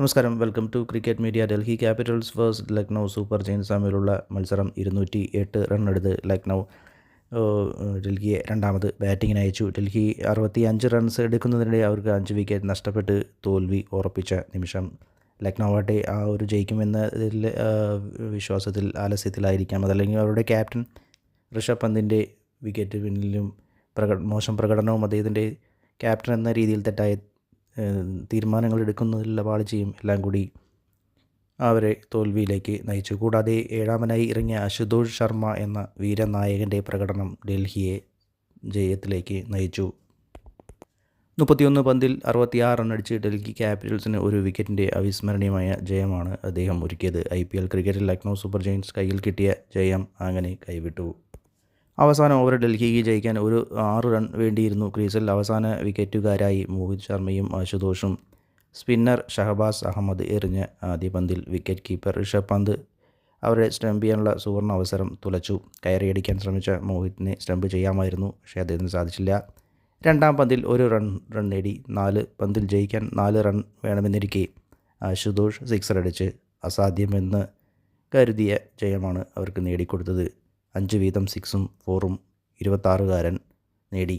നമസ്കാരം. Welcome to cricket media. Delhi Capitals versus Lucknow Super Giants തമ്മിലുള്ള മത്സരം 208 റണ്ണെടുത്ത് ലക്നൗ ഡൽഹിയെ രണ്ടാമത് ബാറ്റിങ്ങിന് അയച്ചു. ഡൽഹി 65 റൺസ് എടുക്കുന്നതിനിടെ അവർക്ക് 5 വിക്കറ്റ് നഷ്ടപ്പെട്ട് തോൽവി ഉറപ്പിച്ച നിമിഷം. ലക്നൗ ആട്ടെ ആ ഒരു ജയിക്കുമെന്നതിൽ വിശ്വാസത്തിൽ ആലസ്യത്തിലായിരിക്കാം. അതല്ലെങ്കിൽ അവരുടെ ക്യാപ്റ്റൻ ഋഷഭ് പന്തിൻ്റെ വിക്കറ്റ് പിന്നിലും മോശം പ്രകടനവും അദ്ദേഹത്തിൻ്റെ ക്യാപ്റ്റൻ എന്ന രീതിയിൽ തെറ്റായ തീരുമാനങ്ങൾ എടുക്കുന്നതിലുള്ള പാളിച്ചയും എല്ലാം കൂടി അവരെ തോൽവിയിലേക്ക് നയിച്ചു. കൂടാതെ ഏഴാമനായി ഇറങ്ങിയ അശുതോഷ് ശർമ്മ എന്ന വീരനായകൻ്റെ പ്രകടനം ഡൽഹിയെ ജയത്തിലേക്ക് നയിച്ചു. 31 പന്തിൽ 66 റണ്ണടിച്ച് ഡൽഹി ക്യാപിറ്റൽസിന് ഒരു വിക്കറ്റിൻ്റെ അവിസ്മരണീയമായ ജയമാണ് അദ്ദേഹം ഒരുക്കിയത്. IPL ക്രിക്കറ്റിൽ ലക്നൗ സൂപ്പർ ജയൻസ് കയ്യിൽ കിട്ടിയ ജയം അങ്ങനെ കൈവിട്ടു. അവസാന ഓവർ ഡൽഹിക്ക് ജയിക്കാൻ ഒരു 6 റൺ വേണ്ടിയിരുന്നു. ക്രീസിൽ അവസാന വിക്കറ്റുകാരായി മോഹിത് ശർമ്മയും അശുതോഷും. സ്പിന്നർ ഷഹബാസ് അഹമ്മദ് എറിഞ്ഞ ആദ്യ പന്തിൽ വിക്കറ്റ് കീപ്പർ ഋഷഭ് പന്ത് അവരെ സ്റ്റംപ് ചെയ്യാനുള്ള സുവർണ അവസരം തുലച്ചു. കയറിയടിക്കാൻ ശ്രമിച്ച മോഹിത്തിനെ സ്റ്റംപ് ചെയ്യാമായിരുന്നു, പക്ഷേ അദ്ദേഹത്തിന് സാധിച്ചില്ല. രണ്ടാം പന്തിൽ ഒരു റൺ നേടി. 4 പന്തിൽ ജയിക്കാൻ 4 റൺ വേണമെന്നിരിക്കെ അശുതോഷ് സിക്സർ അടിച്ച് അസാധ്യമെന്ന് കരുതിയ ജയമാണ് അവർക്ക് നേടിക്കൊടുത്തത്. 5 വീതം 6ഉം 4ഉം 26-കാരൻ നേടി.